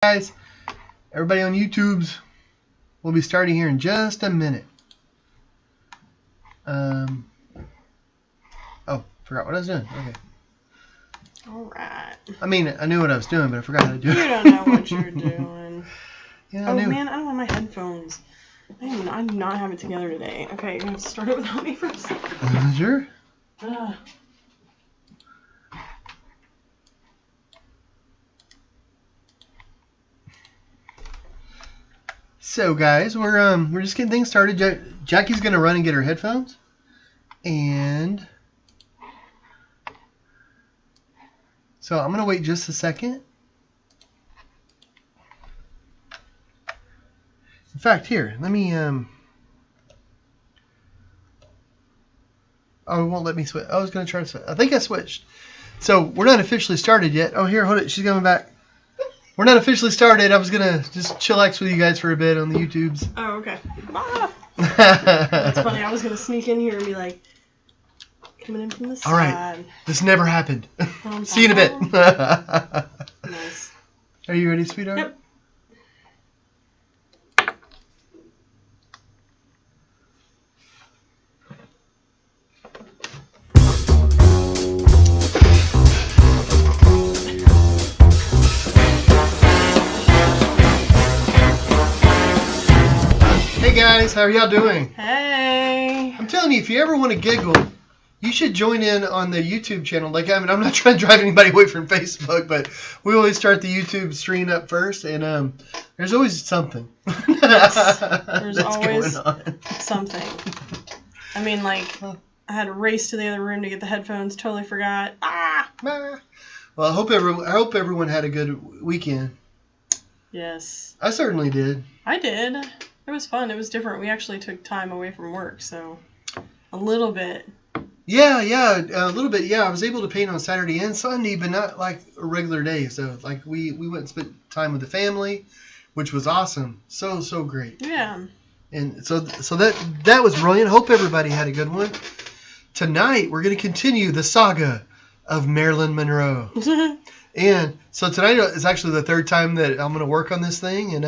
Guys, everybody on YouTube's, we'll be starting here in just a minute. Oh, forgot what I was doing. Okay. Alright. I mean, I knew what I was doing, but I forgot how to do it. You don't know what you're doing. Yeah, Oh man, I don't have my headphones. I do not have it together today. Okay, you're gonna start it without me for a second. Sure. So guys, we're just getting things started. Jackie's gonna run and get her headphones, and so I'm gonna wait just a second. In fact, here, let me oh, it won't let me switch. I was gonna try to switch. I think I switched. So we're not officially started yet. Oh, here, hold it. She's coming back. We're not officially started. I was gonna just chillax with you guys for a bit on the YouTubes. Oh, okay. Ah. That's funny. I was gonna sneak in here and be like, coming in from the side. All right. This never happened. See you in a bit. Nice. Are you ready, sweetheart? Yep. Hey guys, how are y'all doing? Hey. I'm telling you, if you ever want to giggle, you should join in on the YouTube channel. Like, I mean, I'm not trying to drive anybody away from Facebook, but we always start the YouTube stream up first, and there's always something. Yes, there's that's always going on. something. I mean, like, I had to race to the other room to get the headphones. Totally forgot. Ah. Well, I hope everyone had a good weekend. Yes. I certainly did. I did. It was fun. It was different. We actually took time away from work, so a little bit. Yeah, a little bit. Yeah, I was able to paint on Saturday and Sunday, but not like a regular day. So, like, we went and spent time with the family, which was awesome. So great. Yeah. And so that was brilliant. Hope everybody had a good one. Tonight, we're going to continue the saga of Marilyn Monroe. And so tonight is actually the third time that I'm going to work on this thing, and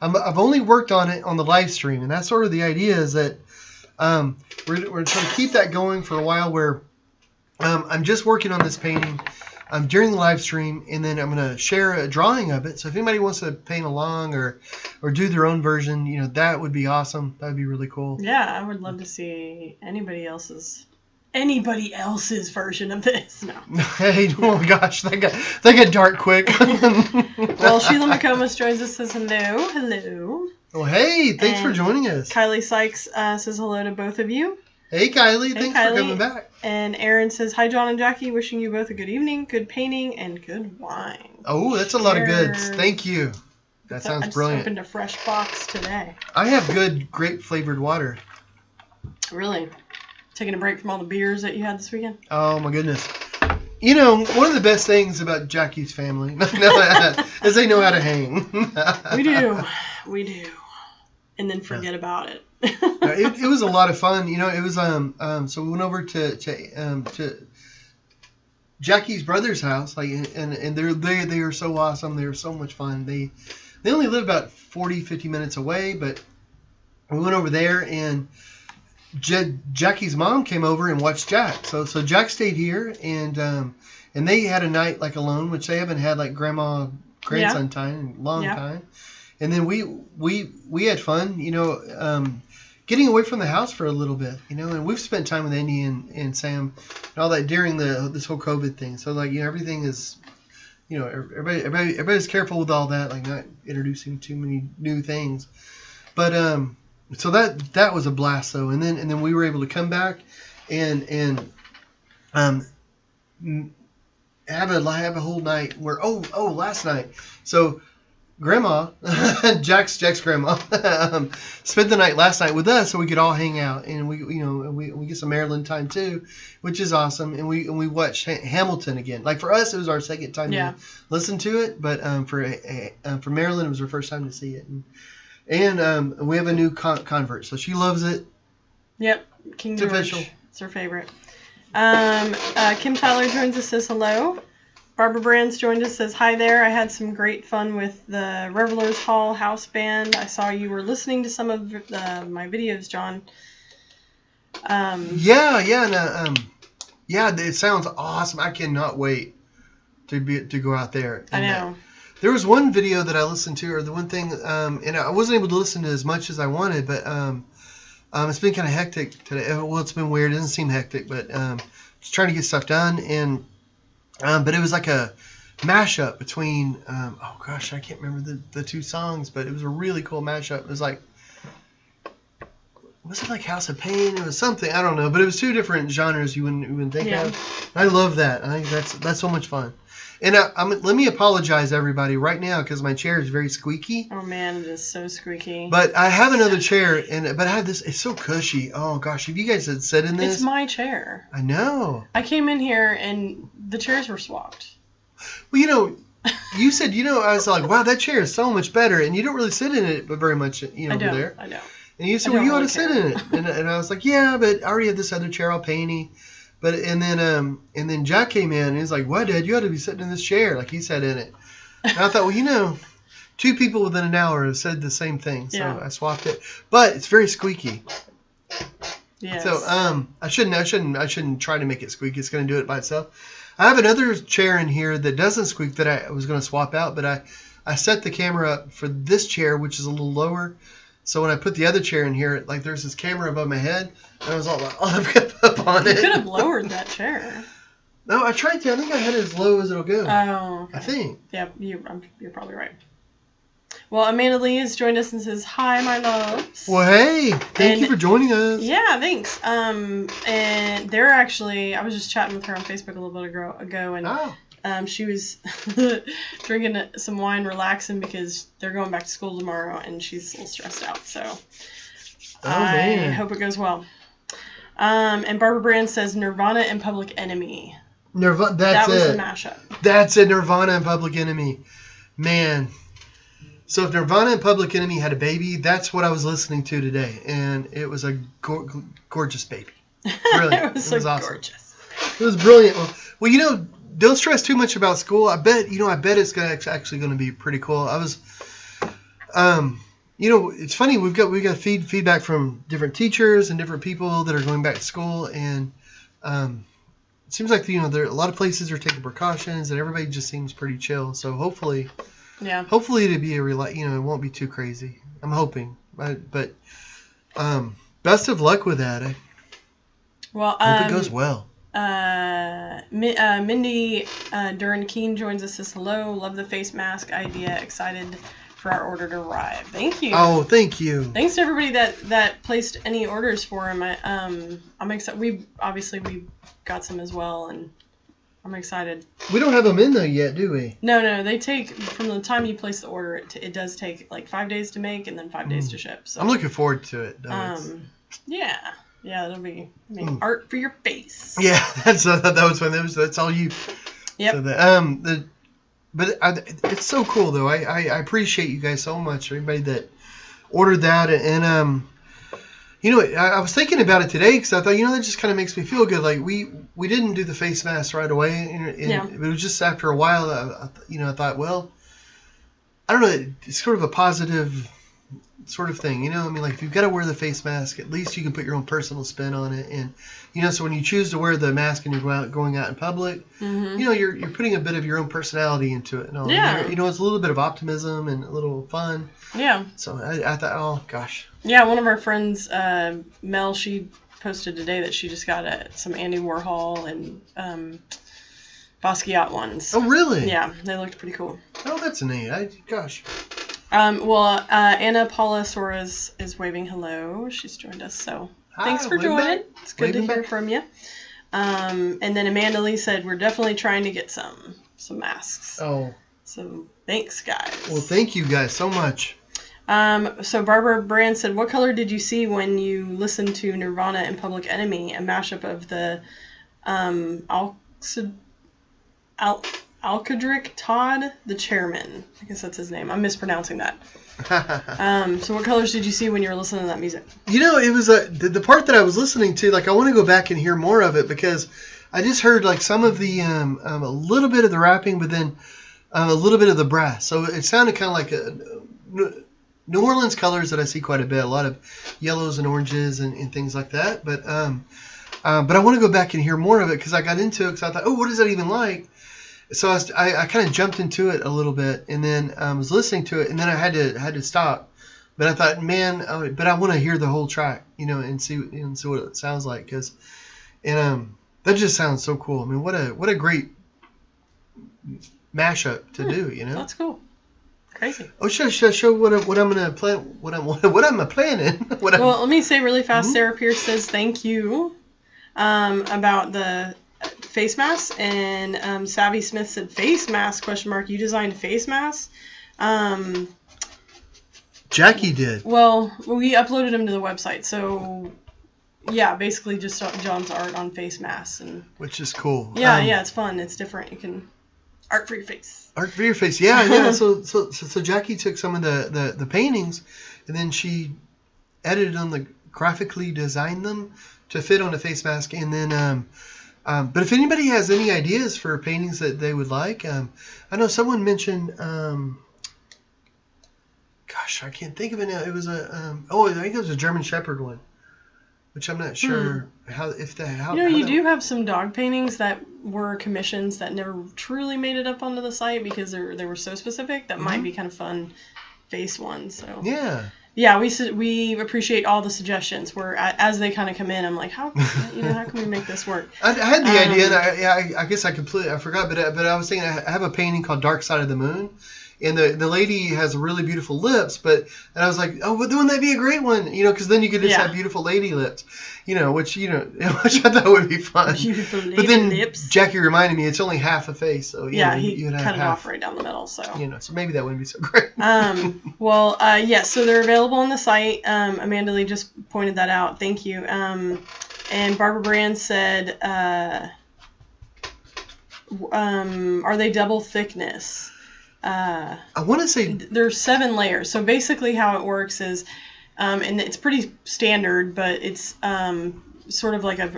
I've only worked on it on the live stream, and that's sort of the idea is that we're trying to keep that going for a while. Where I'm just working on this painting during the live stream, and then I'm going to share a drawing of it. So if anybody wants to paint along or do their own version, you know, that would be awesome. That would be really cool. Yeah, I would love to see anybody else's version of this. No. Hey, oh gosh, that got dark quick. Well, Sheila McComas joins us, says hello. Hello. Well, hey, thanks for joining us. Kylie Sykes says hello to both of you. Hey, Kylie, thanks for coming back. And Aaron says, hi, John and Jackie, wishing you both a good evening, good painting, and good wine. Oh, that's a lot of goods. Thank you. That sounds brilliant. I just opened a fresh box today. I have good grape-flavored water. Really? Taking a break from all the beers that you had this weekend? Oh, my goodness. You know, one of the best things about Jackie's family is they know how to hang. We do. And then forget about it. It was a lot of fun. You know, it was so we went over to Jackie's brother's house, like, and they are so awesome. They were so much fun. They only live about 40-50 minutes away, but we went over there, and Jackie's mom came over and watched Jack. So Jack stayed here, and they had a night like alone, which they haven't had like grandson time in a long time. And then we had fun, you know, getting away from the house for a little bit, you know. And we've spent time with Andy and Sam and all that during this whole COVID thing. So, like, you know, everything is, you know, everybody's careful with all that, like not introducing too many new things. But so that was a blast though. And then we were able to come back and have a whole night where last night. So Grandma, Jack's grandma, spent the night last night with us, so we could all hang out, and we get some Marilyn time too, which is awesome. And we watched Hamilton again. Like, for us, it was our second time to listen to it, but for Marilyn, it was her first time to see it. And we have a new convert, so she loves it. Yep, King George. Official. It's her favorite. Kim Tyler joins us, says hello. Barbara Brands joined us, says, hi there. I had some great fun with the Revelers Hall house band. I saw you were listening to some of my videos, John. Yeah, it sounds awesome. I cannot wait to go out there. I know. There was one video that I listened to, or the one thing, and I wasn't able to listen to as much as I wanted, but it's been kind of hectic today. Well, it's been weird. It doesn't seem hectic, but just trying to get stuff done. And but it was like a mashup between, oh gosh, I can't remember the two songs, but it was a really cool mashup. It was like, was it like House of Pain? It was something, I don't know, but it was two different genres you wouldn't think of. I love that. I think that's so much fun. And let me apologize, everybody, right now, because my chair is very squeaky. Oh man, it is so squeaky. But I have another chair, but I have this. It's so cushy. Oh gosh, if you guys had sit in this, it's my chair. I know. I came in here and the chairs were swapped. Well, you said, I was like, wow, that chair is so much better, and you don't really sit in it, but very much, over there. I know. And you said, well, you ought to sit in it, and I was like, yeah, but I already have this other chair all painty. But and then Jack came in and he's like, "What, Dad? You ought to be sitting in this chair," like he sat in it. And I thought, well, two people within an hour have said the same thing, so I swapped it. But it's very squeaky. Yes. So I shouldn't try to make it squeak. It's going to do it by itself. I have another chair in here that doesn't squeak that I was going to swap out, but I set the camera up for this chair, which is a little lower. So when I put the other chair in here, like there's this camera above my head, and I was all like, up on it. You could have lowered that chair. No, I tried to. I think I had it as low as it'll go. Oh, okay. I think. Yeah, you're probably right. Well, Amanda Lee has joined us and says, hi, my loves. Well, hey, thank you for joining us. Yeah, thanks. And they're actually, I was just chatting with her on Facebook a little bit ago, and she was drinking some wine, relaxing, because they're going back to school tomorrow, and she's a little stressed out. So I hope it goes well. And Barbara Brand says Nirvana and Public Enemy. That was the mashup. That's it, Nirvana and Public Enemy. Man. So if Nirvana and Public Enemy had a baby, that's what I was listening to today. And it was a gorgeous baby. Really. It was awesome. Gorgeous. It was brilliant. Well, don't stress too much about school. I bet it's actually going to be pretty cool. I was, it's funny. We've got feedback from different teachers and different people that are going back to school, and it seems like there a lot of places are taking precautions, and everybody just seems pretty chill. So hopefully it'll be it won't be too crazy. I'm hoping, but best of luck with that. Well, hope it goes well. Mindy Duran Keen joins us, says hello, love the face mask idea, excited for our order to arrive. Thank you. Oh, thank you. Thanks to everybody that placed any orders for him. I'm excited. We got some as well, and I'm excited. We don't have them in though yet, do we? No. They take, from the time you place the order, it does take like 5 days to make and then 5 days to ship. So I'm looking forward to it. Yeah, it'll be art for your face. Yeah, that was fun. That's all you. Yep. So it's so cool though. I appreciate you guys so much. Everybody that ordered that, and I was thinking about it today because I thought that just kind of makes me feel good. Like we didn't do the face mask right away, and it was just after a while. I thought, well, I don't know. It's sort of a positive sort of thing, like if you've got to wear the face mask, at least you can put your own personal spin on it, and so when you choose to wear the mask and you're going out in public, you're putting a bit of your own personality into it, and all. It's a little bit of optimism and a little fun. So I thought, oh gosh, one of our friends, Mel, she posted today that she just got some Andy Warhol and Basquiat ones. Oh really? Yeah, they looked pretty cool. Oh, that's neat. Gosh. Anna Paula Soares is waving hello. She's joined us, so thanks for joining. It's good to hear from you. And then Amanda Lee said, we're definitely trying to get some masks. Oh. So thanks, guys. Well, thank you guys so much. So Barbara Brand said, what color did you see when you listened to Nirvana and Public Enemy, a mashup of the Alcadrick Todd, the chairman. I guess that's his name. I'm mispronouncing that. So what colors did you see when you were listening to that music? It was the part that I was listening to, like I want to go back and hear more of it because I just heard like some of the a little bit of the rapping, but then a little bit of the brass. So it sounded kind of like New Orleans colors that I see quite a bit. A lot of yellows and oranges and things like that. But I want to go back and hear more of it because I got into it because I thought, oh, what is that even like? So I kind of jumped into it a little bit, and then was listening to it, and then I had to stop. But I thought, man, but I want to hear the whole track, and see what it sounds like, that just sounds so cool. I mean, what a great mashup to do, That's cool. Crazy. Oh, show what I'm gonna plan. What I'm planning. Well, let me say really fast. Sarah Pierce says thank you about the face mask, and Savvy Smith said face mask ? You designed face masks. Jackie did. Well, we uploaded them to the website, so yeah, basically just John's art on face masks, which is cool. Yeah, it's fun. It's different. You can art for your face. Art for your face. Yeah. So Jackie took some of the paintings, and then she edited them, graphically designed them to fit on a face mask, and then. But if anybody has any ideas for paintings that they would like, I know someone mentioned. Gosh, I can't think of it now. It was I think it was a German Shepherd one, which I'm not sure how. You do have some dog paintings that were commissions that never truly made it up onto the site because they were so specific. That might be kind of fun face ones. So yeah, we appreciate all the suggestions. Where as they kind of come in, I'm like, how can we make this work? I had the idea, and I guess I forgot, but I was thinking I have a painting called Dark Side of the Moon. And the lady has really beautiful lips, and I was like, oh, wouldn't that be a great one? Because then you could just have beautiful lady lips, which I thought would be fun. Beautiful lady but then lips. Jackie reminded me it's only half a face, so he cut it off right down the middle, so so maybe that wouldn't be so great. So they're available on the site. Amanda Lee just pointed that out. Thank you. And Barbara Brand said, are they double thickness? I want to say there's 7 layers. So basically how it works is, and it's pretty standard, but it's sort of like a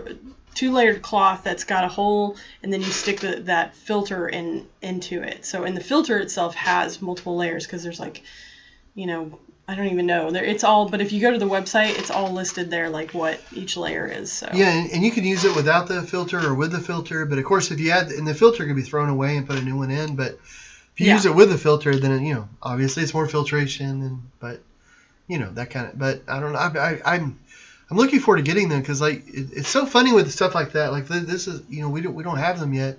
2-layered cloth that's got a hole, and then you stick that filter into it. So, and the filter itself has multiple layers because there's I don't even know. It's all, but if you go to the website, it's all listed there, like what each layer is. So yeah, and you can use it without the filter or with the filter. But of course, if you add, and the filter can be thrown away and put a new one in, but if you use it with a filter, then obviously it's more filtration, but that kind of. But I don't know. I'm looking forward to getting them because it's so funny with stuff like that. Like this is we don't have them yet,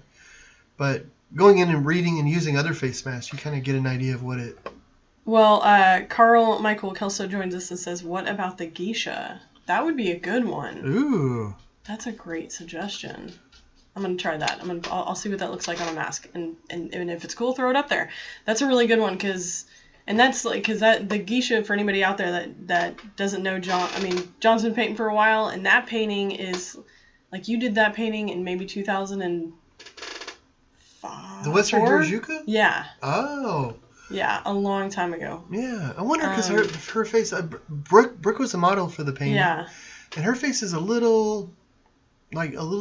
but going in and reading and using other face masks, you kind of get an idea of what it. Well, Carl Michael Kelso joins us and says, "What about the geisha? That would be a good one." Ooh, that's a great suggestion. I'm gonna try that. I'll see what that looks like on a mask, and if it's cool, throw it up there. That's a really good one because the geisha, for anybody out there that doesn't know John. I mean, John's been painting for a while, and that painting is you did that painting in maybe 2005. The Western Hirajuku? Yeah. Oh. Yeah, a long time ago. Yeah, I wonder because her face. Brooke was the model for the painting. Yeah. And her face is a little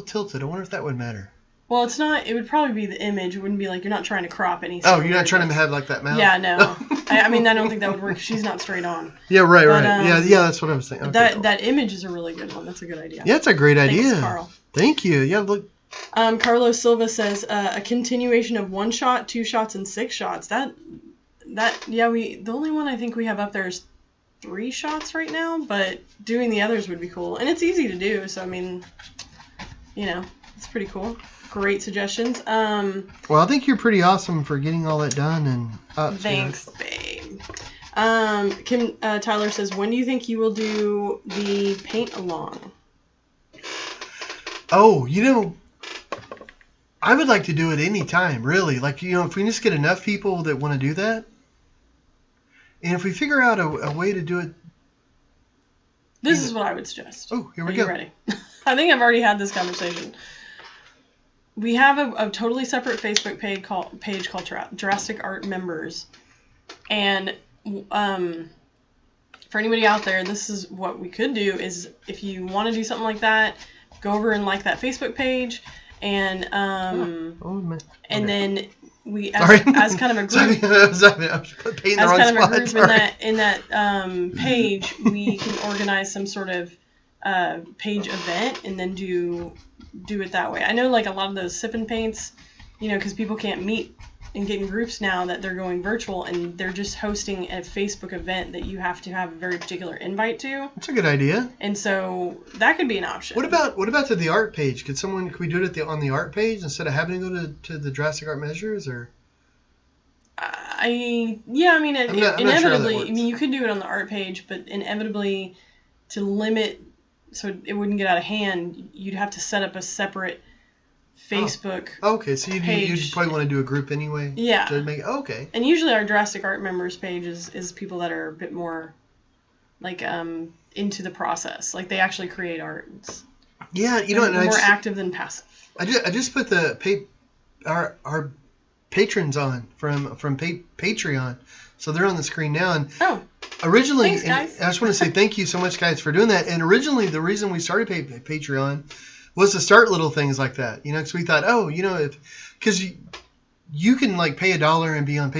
tilted. I wonder if that would matter. Well, it's not. It would probably be the image. It wouldn't be you're not trying to crop anything. Oh, you're not trying to have that mouth? Yeah, no. I mean, I don't think that would work. She's not straight on. Yeah, right. Yeah, that's what I was thinking. Okay, that image is a really good one. That's a good idea. Yeah, it's a great idea. Thanks, Carl. Thank you. Yeah, look. Carlos Silva says a continuation of 1 shot, 2 shots, and 6 shots. The only one I think we have up there is 3 shots right now, but doing the others would be cool, and it's easy to do. So I mean, it's pretty cool. Great suggestions. Well, I think you're pretty awesome for getting all that done. And thanks, babe. Kim Tyler says, when do you think you will do the paint along? Oh, I would like to do it anytime, really. If we just get enough people that want to do that, and if we figure out a way to do it. This is what I would suggest. Oh, here we go. Are you ready? I think I've already had this conversation. We have a totally separate Facebook page called Jurassic Art Members. And for anybody out there, this is what we could do is if you want to do something like that, go over and like that Facebook page. And and then we as kind of a group, in that page, we can organize some sort of page event and then do it that way. I know like a lot of those sip and paints, because people can't meet and get in groups now, that they're going virtual and they're just hosting a Facebook event that you have to have a very particular invite to. That's a good idea. And so that could be an option. What about to the art page? Could we do it on the art page instead of having to go to the Drastic Art Measures, or? Inevitably, you could do it on the art page, but inevitably, to limit so it wouldn't get out of hand, you'd have to set up a separate Facebook. Okay, so you'd probably want to do a group anyway. Yeah. To make okay. And usually our Drastic Art members page is people that are a bit more like into the process, like they actually create art. Yeah, more active than passive. I just put our patrons on from Patreon, so they're on the screen now. And originally, thanks, guys. I just want to say thank you so much, guys, for doing that. And originally, the reason we started Patreon was to start little things like that, because we thought, because you can like pay $1 and be on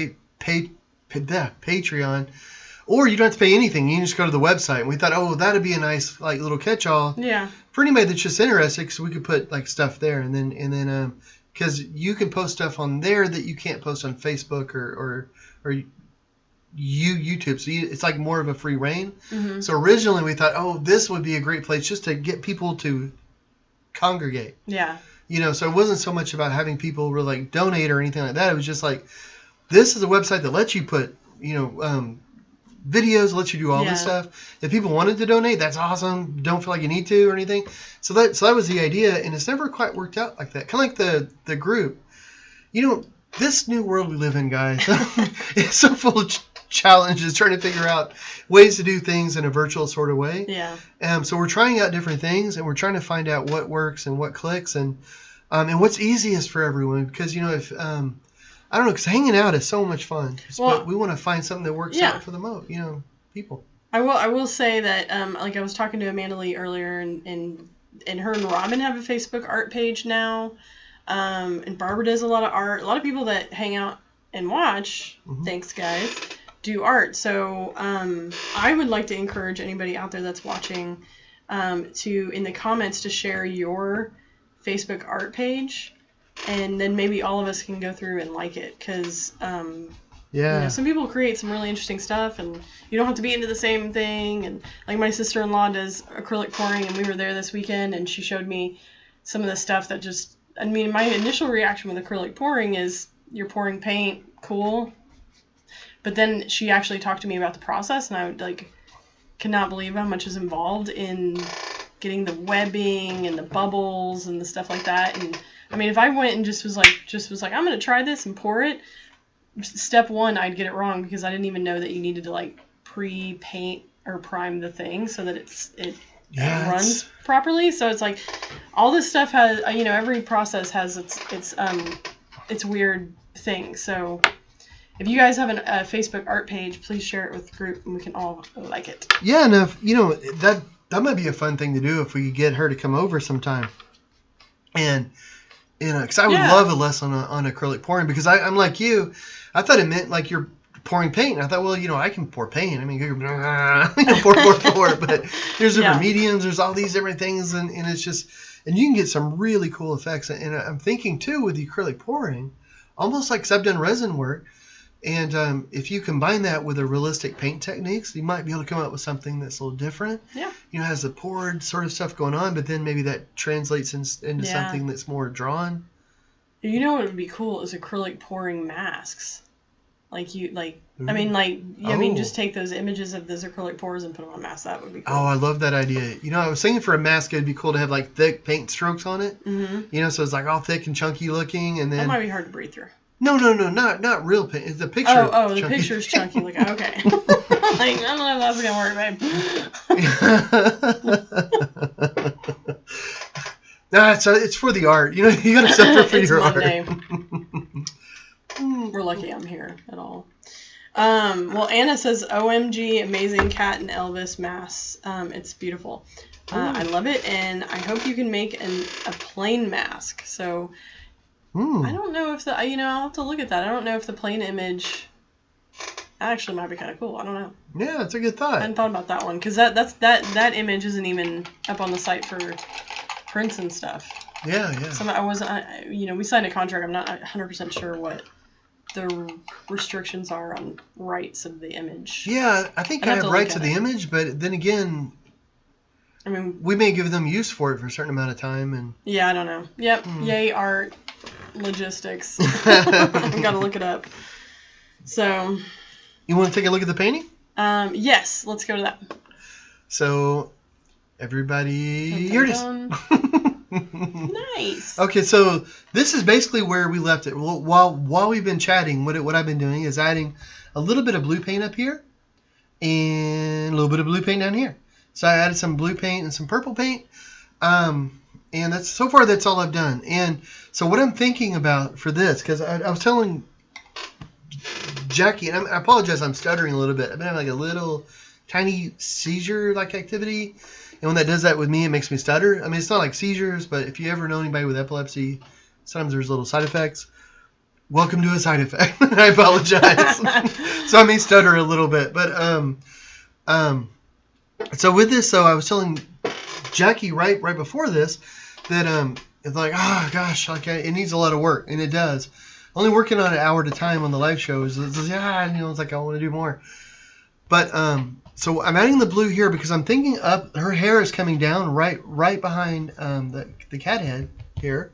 Patreon, or you don't have to pay anything. You can just go to the website. And we thought, that'd be a nice like little catch-all for anybody that's just interested, because we could put like stuff there, and then because you can post stuff on there that you can't post on Facebook or YouTube. So it's like more of a free reign. Mm-hmm. So originally we thought, this would be a great place just to get people to congregate. Yeah. So it wasn't so much about having people really like donate or anything like that. It was just like, this is a website that lets you put, videos, lets you do all this stuff. If people wanted to donate, that's awesome. Don't feel like you need to or anything. So that was the idea, and it's never quite worked out like that. Kind of like the group. This new world we live in, guys, it's so full of challenges, trying to figure out ways to do things in a virtual sort of way. Yeah. So we're trying out different things, and we're trying to find out what works and what clicks, and what's easiest for everyone. Because if I don't know, because hanging out is so much fun. But we want to find something that works out for the most, people. I will say that like I was talking to Amanda Lee earlier, and her and Robin have a Facebook art page now. And Barbara does a lot of art. A lot of people that hang out and watch, thanks guys, do art. So I would like to encourage anybody out there that's watching to, in the comments, to share your Facebook art page, and then maybe all of us can go through and like it, because some people create some really interesting stuff, and you don't have to be into the same thing. And like my sister-in-law does acrylic pouring, and we were there this weekend, and she showed me some of the stuff that just, my initial reaction with acrylic pouring is, you're pouring paint, cool. But then she actually talked to me about the process, and I cannot believe how much is involved in getting the webbing and the bubbles and the stuff like that. And if I went and just was like, I'm gonna try this and pour it, step one, I'd get it wrong, because I didn't even know that you needed to pre-paint or prime the thing so that it runs properly. So it's like all this stuff has, every process has its weird thing. So if you guys have a Facebook art page, please share it with the group, and we can all like it. Yeah, and that might be a fun thing to do if we could get her to come over sometime. And because I would love a lesson on acrylic pouring, because I'm like you, I thought it meant like you're pouring paint. And I thought, I can pour paint. Pour, but there's different mediums. There's all these different things, and it's just, and you can get some really cool effects. And I'm thinking too with the acrylic pouring, almost like, 'cause I've done resin work, and if you combine that with a realistic paint techniques, you might be able to come up with something that's a little different. Yeah. Has the poured sort of stuff going on, but then maybe that translates into something that's more drawn. What would be cool is acrylic pouring masks. Just take those images of those acrylic pours and put them on masks. That would be cool. Oh, I love that idea. I was thinking for a mask, it'd be cool to have thick paint strokes on it. Mm-hmm. So it's all thick and chunky looking, and then that might be hard to breathe through. No, not real paint. It's the picture. Oh, the picture's chunky. Okay. I don't know if that's gonna work, babe. Nah, it's for the art. You gotta separate for your Monday. art. We're lucky I'm here at all. Well, Anna says, OMG, amazing Cat and Elvis masks. It's beautiful. I love it, and I hope you can make a plain mask. So I don't know if I'll have to look at that. I don't know if the plain image actually might be kind of cool. I don't know. Yeah, it's a good thought. I hadn't thought about that one because that image isn't even up on the site for prints and stuff. Yeah. So we signed a contract. I'm not 100% sure what the restrictions are on rights of the image. Yeah, I think I have rights of the image, but then again, I mean, we may give them use for it for a certain amount of time. And yeah, I don't know. Yep. Yay, art, logistics. I've got to look it up. So. You want to take a look at the painting? Yes, let's go to that. So, everybody, here it is. Nice. Okay, so this is basically where we left it. While we've been chatting, what I've been doing is adding a little bit of blue paint up here and a little bit of blue paint down here. So I added some blue paint and some purple paint, and that's all I've done. And so what I'm thinking about for this, because I was telling Jackie, and I apologize, I'm stuttering a little bit. I've been having like a little tiny seizure-like activity, and when that does that with me, it makes me stutter. I mean, it's not like seizures, but if you ever know anybody with epilepsy, sometimes there's little side effects. Welcome to a side effect. I apologize. So I may stutter a little bit, but so with this, I was telling Jackie right before this that it's like, oh gosh, like it needs a lot of work, and it does. Only working on an hour at a time on the live shows, it's like I want to do more. But so I'm adding the blue here because I'm thinking up. Her hair is coming down right behind the cat head here.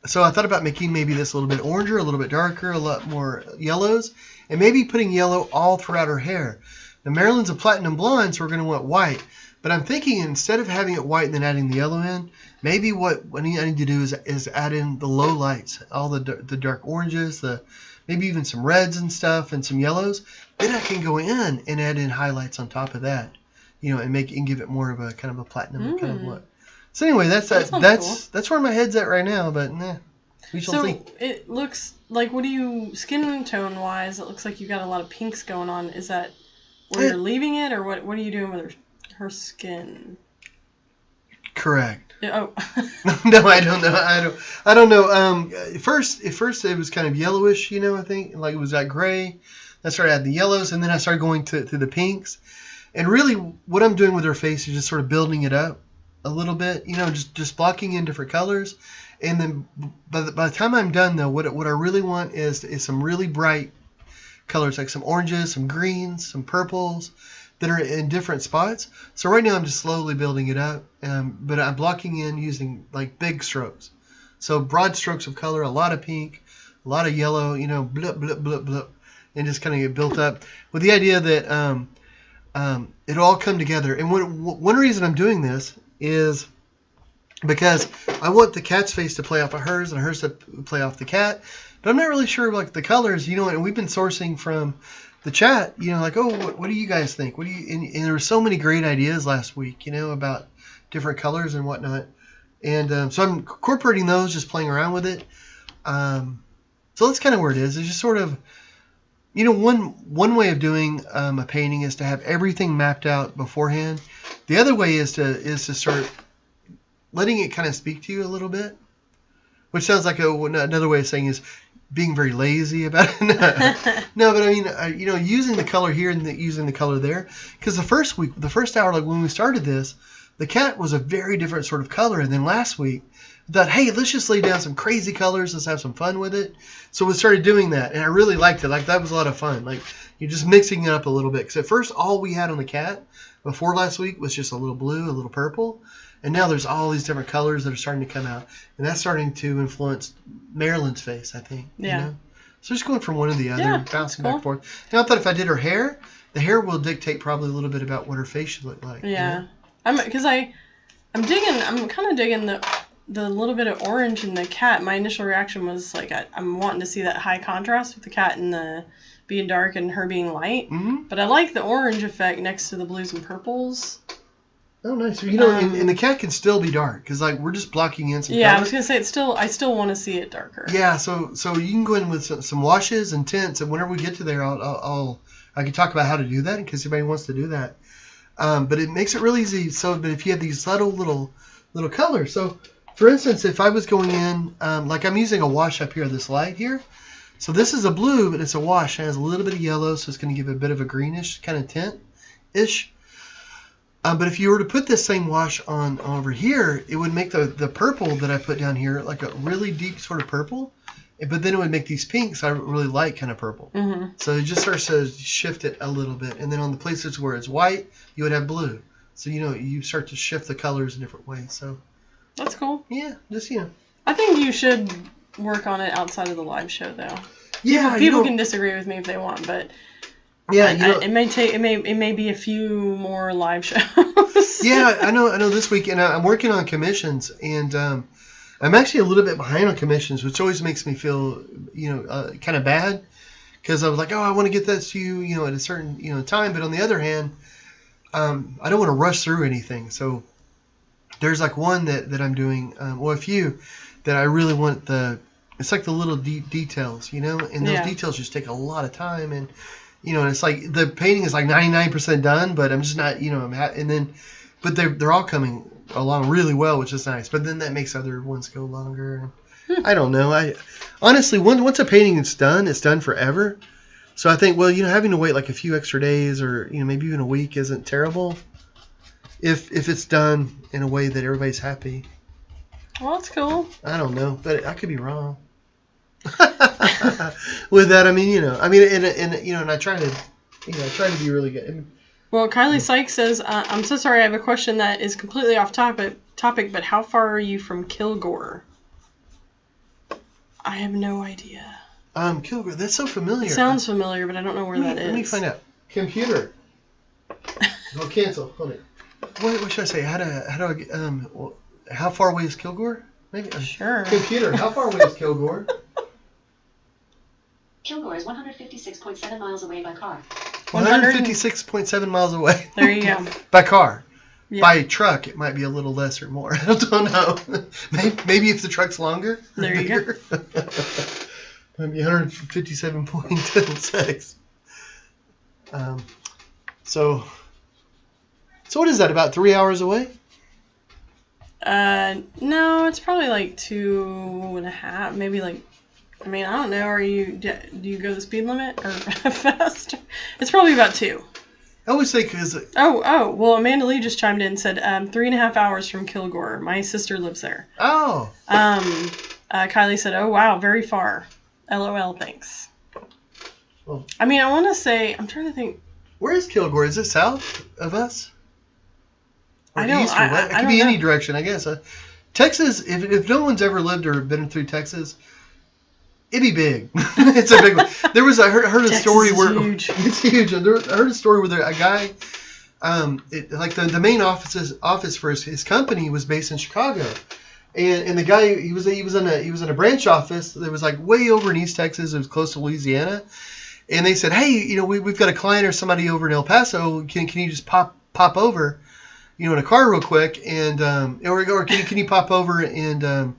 So I thought about making maybe this a little bit oranger, a little bit darker, a lot more yellows, and maybe putting yellow all throughout her hair. Now Marilyn's a platinum blonde, so we're going to want white. But I'm thinking instead of having it white and then adding the yellow in, maybe what I need to do is add in the low lights, all the dark oranges, maybe even some reds and stuff and some yellows. Then I can go in and add in highlights on top of that, and give it more of a kind of a platinum kind of look. So anyway, that's cool. Where my head's at right now, but we shall see. So it looks like, skin tone wise, it looks like you got a lot of pinks going on. Is that where you're leaving it, or what are you doing with her skin? Correct. Yeah, No, I don't know. I don't know. At first it was kind of yellowish, I think, like it was that gray. I started adding the yellows, and then I started going to the pinks. And really, what I'm doing with her face is just sort of building it up a little bit, just blocking in different colors. And then by the time I'm done, though, what I really want is some really bright colors, like some oranges, some greens, some purples that are in different spots. So right now I'm just slowly building it up, but I'm blocking in using like big strokes. So broad strokes of color, a lot of pink, a lot of yellow, blip, blip, blip, blip, and just kind of get built up with the idea that it'll all come together. And one reason I'm doing this is because I want the cat's face to play off of hers and hers to play off the cat. But I'm not really sure like the colors, and we've been sourcing from the chat, like, oh, what do you guys think? And there were so many great ideas last week, about different colors and whatnot. And so I'm incorporating those, just playing around with it. So that's kind of where it is. It's just sort of, one way of doing a painting is to have everything mapped out beforehand. The other way is to start letting it kind of speak to you a little bit, which sounds like another way of saying is being very lazy about it. No, but I mean, using the color here and using the color there. Because the first hour, like when we started this, the cat was a very different sort of color. And then last week, I thought, hey, let's just lay down some crazy colors. Let's have some fun with it. So we started doing that. And I really liked it. Like, that was a lot of fun. Like, you're just mixing it up a little bit. Because at first, all we had on the cat before last week was just a little blue, a little purple. And now there's all these different colors that are starting to come out. And that's starting to influence Marilyn's face, I think. Yeah. So just going from one to the other, bouncing back and forth. Now I thought if I did her hair, the hair will dictate probably a little bit about what her face should look like. Yeah. I'm kind of digging the little bit of orange in the cat. My initial reaction was like, I'm wanting to see that high contrast with the cat and the being dark and her being light. Mm-hmm. But I like the orange effect next to the blues and purples. Oh, nice. And the cat can still be dark because like we're just blocking in some. Yeah, color. I was gonna say I still want to see it darker. Yeah, so you can go in with some washes and tints, and whenever we get to there, I can talk about how to do that in case anybody wants to do that. But it makes it really easy. So that if you have these subtle little colors. So, for instance, if I was going in, like I'm using a wash up here, this light here. So this is a blue, but it's a wash. It has a little bit of yellow, so it's going to give it a bit of a greenish kind of tint-ish. But if you were to put this same wash on over here, it would make the purple that I put down here like a really deep sort of purple. But then it would make these pinks I really like kind of purple. Mm-hmm. So it just starts to shift it a little bit. And then on the places where it's white, you would have blue. So, you start to shift the colors in different ways. So that's cool. Yeah, just, I think you should work on it outside of the live show, though. Yeah, people can disagree with me if they want, but yeah, it may be a few more live shows. Yeah, I know this week, and I'm working on commissions, and I'm actually a little bit behind on commissions, which always makes me feel kind of bad, because I was like, oh, I want to get this to you, at a certain time, but on the other hand, I don't want to rush through anything. So there's like one that I'm doing, a few that I really want it's like the little details, and those details just take a lot of time, and it's like the painting is like 99% done, but I'm just not, but they're all coming along really well, which is nice. But then that makes other ones go longer. I don't know. I honestly, once a painting is done, it's done forever. So I think, having to wait like a few extra days or maybe even a week isn't terrible if it's done in a way that everybody's happy. Well, that's cool. I don't know, but I could be wrong. With that, and I try to be really good. Well, Kylie Sykes says, I'm so sorry, I have a question that is completely off topic, but how far are you from Kilgore? I have no idea. Kilgore, that's so familiar. It sounds familiar, but I don't know where that is. Let me find out. Computer. Oh, cancel. Hold it. What should I say? How far away is Kilgore? Maybe. Sure. Computer, how far away is Kilgore? Kilgore is 156.7 miles away by car. 156.7 miles away. There you go. By car. Yeah. By truck, it might be a little less or more. I don't know. Maybe if the truck's longer. There you go. Might be 157.6. So what is that? About 3 hours away? No, it's probably like 2.5, maybe like. I don't know. Do you go the speed limit or faster? It's probably about 2. I always think well, Amanda Lee just chimed in and said 3.5 hours from Kilgore. My sister lives there. Oh. Kylie said, oh wow, very far. LOL, thanks. Well, I want to say, I'm trying to think. Where is Kilgore? Is it south of us? Or I don't. East or west? It could be any direction, I guess. Texas. If no one's ever lived or been through Texas. It'd be big. It's a big one. There was I heard a story where huge. It's huge. I heard a story where a guy, the main office for his company was based in Chicago, and the guy he was in a branch office that was like way over in East Texas. It was close to Louisiana, and they said, hey, we've got a client or somebody over in El Paso. Can you just pop over, in a car real quick, and or can you pop over and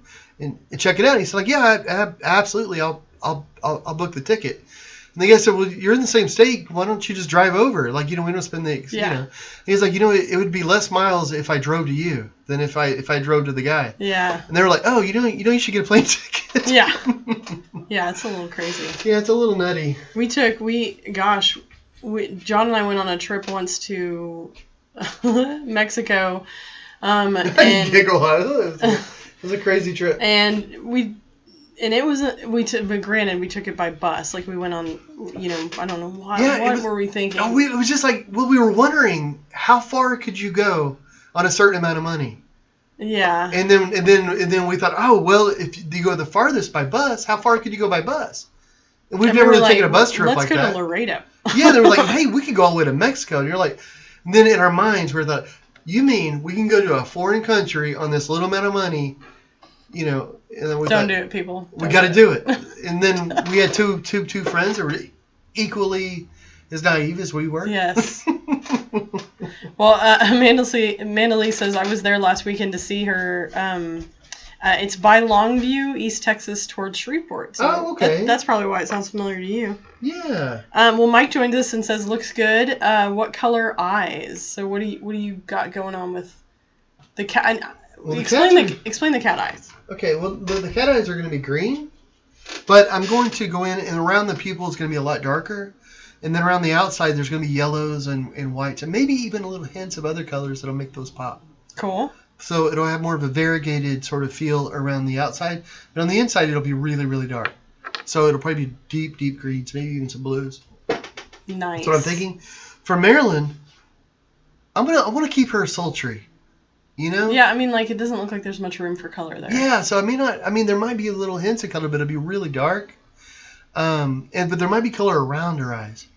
check it out? And he said, like, yeah, absolutely. I'll book the ticket. And the guy said, well, you're in the same state. Why don't you just drive over? Like, we don't spend the, He's like, it would be less miles if I drove to you than if I drove to the guy. Yeah. And they were like, oh, you should get a plane ticket. Yeah. Yeah, it's a little crazy. Yeah, it's a little nutty. John and I went on a trip once to Mexico. And giggle. It was a crazy trip. And but granted, we took it by bus. Like, we went on, I don't know what were we thinking? Oh, it was just like, we were wondering, how far could you go on a certain amount of money? Yeah. And then we thought, oh, well, if you go the farthest by bus, how far could you go by bus? And we've never really taken a bus trip like that. Let's go to Laredo. Yeah, they were like, hey, we could go all the way to Mexico. And you're like, and then in our minds, we're like, you mean we can go to a foreign country on this little amount of money? And then we Don't do it, people. We got to do it. And then we had two friends that were equally as naive as we were. Yes. Well, Amanda Lee says, I was there last weekend to see her It's by Longview, East Texas, towards Shreveport. So okay. That's probably why it sounds familiar to you. Yeah. Well, Mike joined us and says, looks good. What color eyes? So what do you got going on with the cat? Well, explain the cat eyes. Okay, well, the cat eyes are going to be green, but I'm going to go in, and around the pupil is going to be a lot darker. And then around the outside, there's going to be yellows and whites, and maybe even a little hints of other colors that'll make those pop. Cool. So it'll have more of a variegated sort of feel around the outside. But on the inside, it'll be really, really dark. So it'll probably be deep, deep greens, maybe even some blues. Nice. That's what I'm thinking. For Marilyn, I want to keep her sultry. You know? Yeah, I mean, like, it doesn't look like there's much room for color there. Yeah, so there might be a little hints of color, but it'll be really dark. But there might be color around her eyes.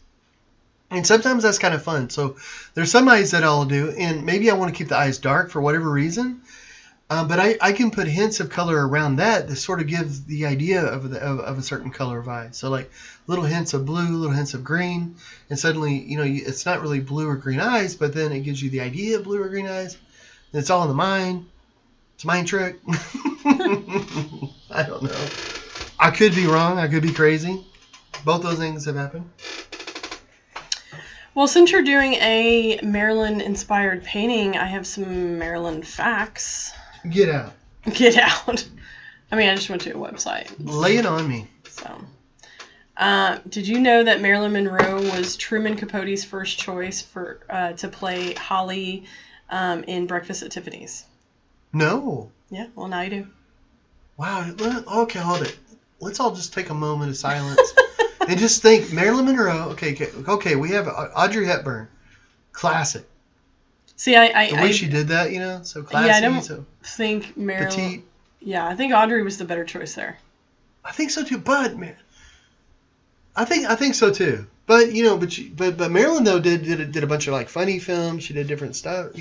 And sometimes that's kind of fun. So there's some eyes that I'll do, and maybe I want to keep the eyes dark for whatever reason. But I can put hints of color around that sort of gives the idea of a certain color of eye. So like little hints of blue, little hints of green, and suddenly it's not really blue or green eyes, but then it gives you the idea of blue or green eyes. And it's all in the mind. It's a mind trick. I don't know. I could be wrong. I could be crazy. Both those things have happened. Well, since you're doing a Marilyn-inspired painting, I have some Marilyn facts. Get out. Get out. I mean, I just went to a website. Lay it on me. So, did you know that Marilyn Monroe was Truman Capote's first choice to play Holly in Breakfast at Tiffany's? No. Yeah, well, now you do. Wow. Okay, hold it. Let's all just take a moment of silence. And just think, Marilyn Monroe. Okay. We have Audrey Hepburn, classic. See, the way she did that, so classy. Yeah, I don't think Marilyn. Petite. Yeah, I think Audrey was the better choice there. I think so too, but man, I think so too. But but Marilyn though did a bunch of like funny films. She did different stuff,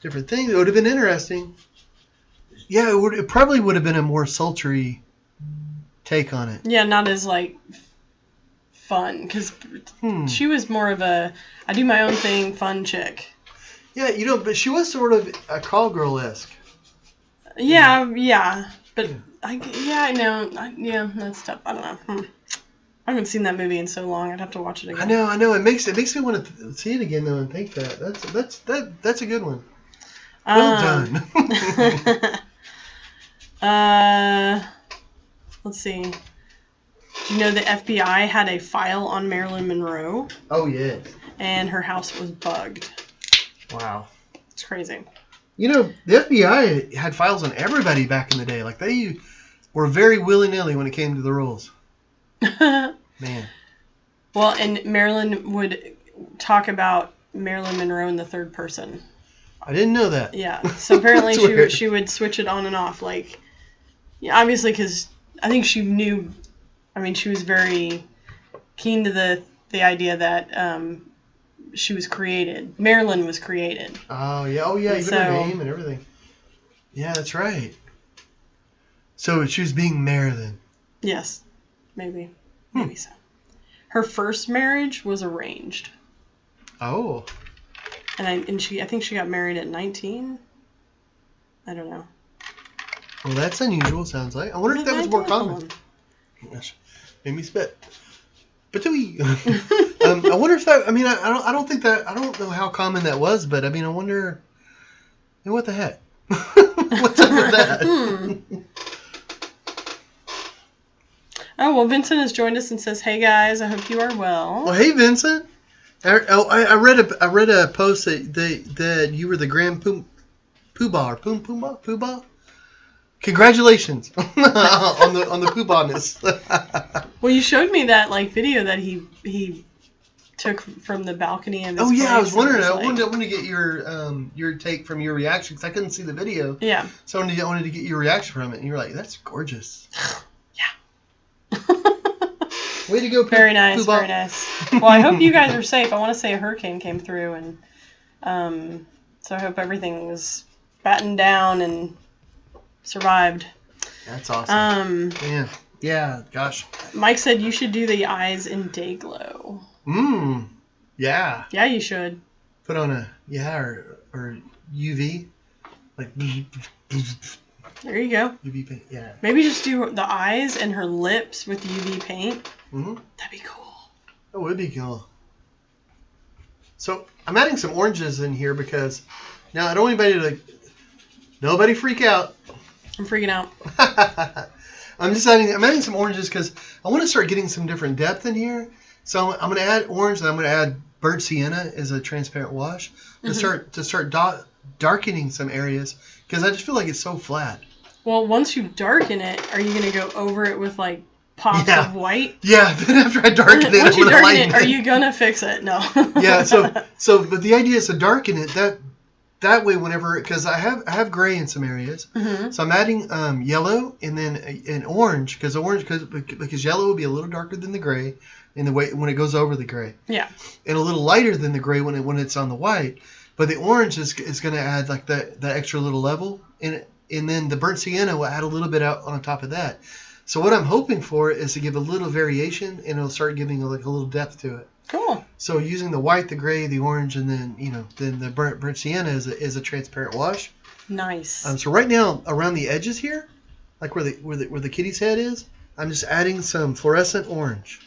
different things. It would have been interesting. Yeah, it probably would have been a more sultry take on it. Yeah, not as like fun, because she was more of a I do my own thing fun chick. Yeah, but she was sort of a call girl-esque. Yeah, but I know. That's tough. I don't know. I haven't seen that movie in so long. I'd have to watch it again. I know. It makes me want to see it again though and think that that's a good one. Well done. Let's see. Do you know the FBI had a file on Marilyn Monroe? Oh, yeah. And her house was bugged. Wow. It's crazy. The FBI had files on everybody back in the day. Like, they were very willy-nilly when it came to the rules. Man. Well, and Marilyn would talk about Marilyn Monroe in the third person. I didn't know that. Yeah. So apparently she would switch it on and off. Like, obviously, because I think she knew... I mean, she was very keen to the idea that she was created. Marilyn was created. Oh, yeah. Even her name and everything. Yeah, that's right. So she was being Marilyn. Yes. Maybe. Maybe so. Her first marriage was arranged. Oh. And I think she got married at 19. I don't know. Well, that's unusual, sounds like. I wonder if that was more common. Gosh. Made me spit. Patooey. I wonder if that. I mean, I don't think that. I don't know how common that was, but I mean, I wonder. What the heck? What's up with that? Oh well, Vincent has joined us and says, "Hey guys, I hope you are well." Well, hey Vincent. I read a post that you were the Grand Poobah. Congratulations on the poobah-ness. Well, you showed me that video that he took from the balcony of his Oh yeah, place. I was wondering. I wanted to get your take from your reaction because I couldn't see the video. Yeah. So I wanted to get your reaction from it, and you're like, "That's gorgeous." Yeah. Way to go, Very nice, poobah. very nice. Well, I hope you guys are safe. I want to say a hurricane came through, and so I hope everything was battened down and survived. That's awesome. Yeah, gosh. Mike said you should do the eyes in day glow. Yeah. Yeah, you should. Put on or UV, like. There you go. UV paint, yeah. Maybe just do the eyes and her lips with UV paint. Mm-hmm. That'd be cool. That would be cool. So I'm adding some oranges in here because now I don't want anybody to. Nobody freak out. I'm freaking out. I'm adding some oranges because I want to start getting some different depth in here. So I'm going to add orange and I'm going to add burnt sienna as a transparent wash to start darkening some areas because I just feel like it's so flat. Well, once you darken it, are you going to go over it with like pops of white? Yeah, then after I darken it, once you darken it, are it. you going to fix it? No. Yeah, so but the idea is to darken it that way whenever, because I have gray in some areas, so I'm adding yellow and then an orange because yellow will be a little darker than the gray in the way when it goes over the gray. Yeah. And a little lighter than the gray when it's on the white, but the orange is going to add like that extra little level in it, and then the burnt sienna will add a little bit out on top of that. So what I'm hoping for is to give a little variation, and it'll start giving like a little depth to it. Cool. So using the white, the gray, the orange, and then the burnt sienna is a transparent wash. Nice. So right now around the edges here, like where the kitty's head is, I'm just adding some fluorescent orange,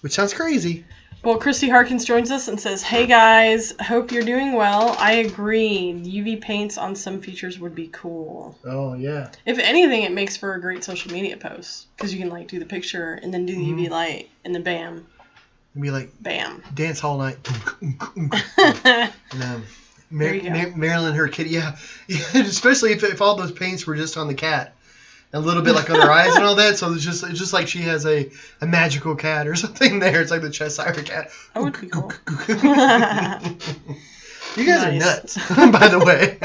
which sounds crazy. Well, Christy Harkins joins us and says, "Hey guys, hope you're doing well. I agree. UV paints on some features would be cool. Oh yeah. If anything, it makes for a great social media post because you can like do the picture and then do the UV light and then bam." It'd be like bam. Dance hall night. And, Marilyn, her kitty, yeah. Especially if all those paints were just on the cat, a little bit like on her eyes and all that. So it's just like she has a magical cat or something there. It's like the Cheshire cat. That would be cool. You guys are nuts, by the way.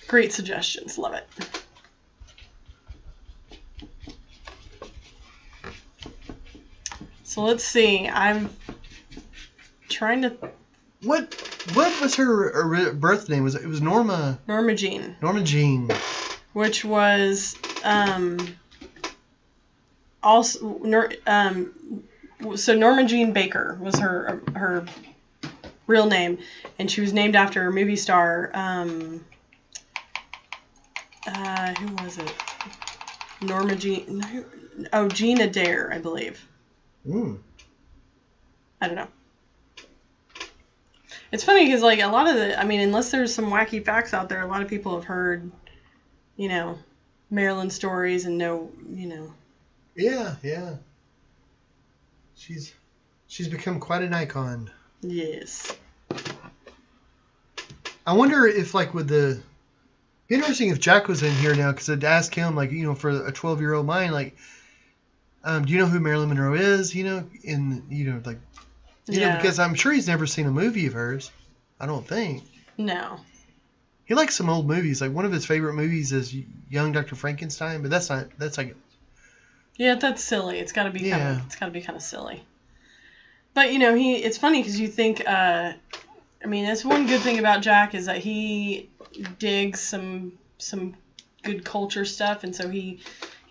Great suggestions. Love it. So let's see. I'm trying to. What was her birth name? It was Norma? Norma Jean. Norma Jean. Which was also so Norma Jean Baker was her real name, and she was named after a movie star. Who was it? Norma Jean. Oh, Jean Adair, I believe. I don't know. It's funny because like a lot of unless there's some wacky facts out there, a lot of people have heard, Marilyn stories and know. Yeah. She's become quite an icon. Yes. I wonder if be interesting if Jack was in here now, because I'd ask him for a 12-year-old mind do you know who Marilyn Monroe is? Because I'm sure he's never seen a movie of hers. I don't think. No. He likes some old movies. Like one of his favorite movies is Young Dr. Frankenstein, but that's like. Yeah, that's silly. It's got to be kind of silly. But it's funny because you think that's one good thing about Jack is that he digs some good culture stuff, and so he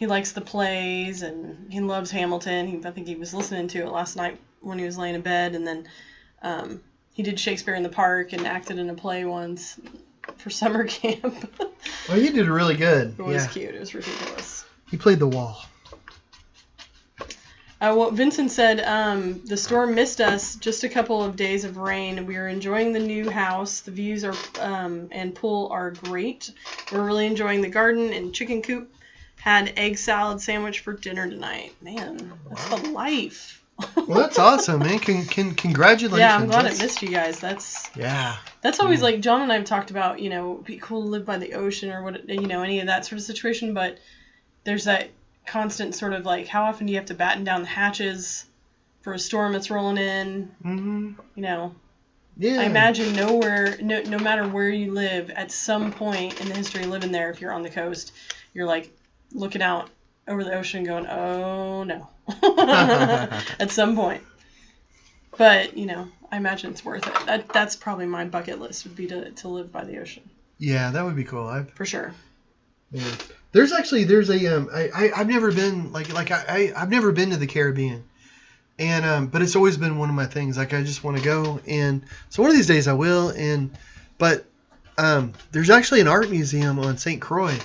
likes the plays and he loves Hamilton. I think he was listening to it last night when he was laying in bed, and then he did Shakespeare in the Park and acted in a play once for summer camp. Well, he did really good. It was cute. It was ridiculous. He played the wall. Well, Vincent said the storm missed us. Just a couple of days of rain. We are enjoying the new house. The views are and pool are great. We're really enjoying the garden and chicken coop. Had egg salad sandwich for dinner tonight. Man, that's the life. Well, that's awesome, man. Congratulations. Yeah, I'm glad I missed you guys. That's always like John and I have talked about. It'd be cool to live by the ocean or what, any of that sort of situation. But there's that constant sort of like, how often do you have to batten down the hatches for a storm that's rolling in? Mm-hmm. Yeah. I imagine nowhere, no matter where you live, at some point in the history of living there, if you're on the coast, you're like looking out over the ocean going, oh no. At some point. But, I imagine it's worth it. That's probably my bucket list would be to live by the ocean. Yeah, that would be cool. For sure. Yeah. There's I've never been I've never been to the Caribbean. And but it's always been one of my things. Like I just want to go, and so one of these days I will, but there's actually an art museum on St. Croix,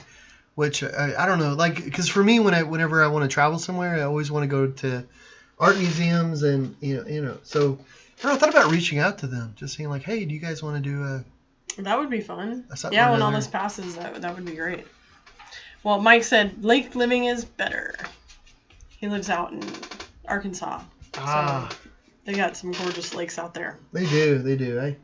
which I don't know, like, because for me, whenever I want to travel somewhere, I always want to go to art museums, and so I thought about reaching out to them, just saying like, hey, do you guys want to do a? That would be fun. Yeah, when all this passes, that would be great. Well, Mike said lake living is better. He lives out in Arkansas. So they got some gorgeous lakes out there. They do.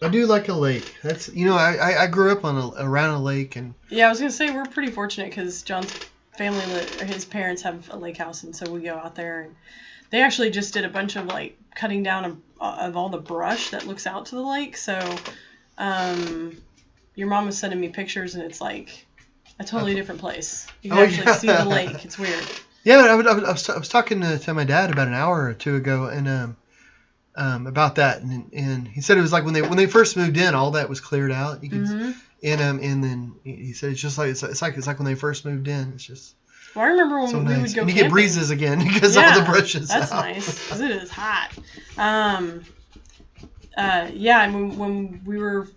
I do like a lake. That's I grew up around a lake, and yeah, I was gonna say we're pretty fortunate because John's family, his parents have a lake house, and so we go out there. And they actually just did a bunch of like cutting down of all the brush that looks out to the lake. So, your mom was sending me pictures, and it's like a totally different place. You can actually see the lake. It's weird. Yeah, I was talking to my dad about an hour or two ago, and about that, and he said it was like when they first moved in, all that was cleared out. You could, and then he said it's just like it's like when they first moved in. It's just. Well, I remember when we would go and you camping. get breezes again because all the brush is that's out. nice because it is hot. Yeah, and when we were,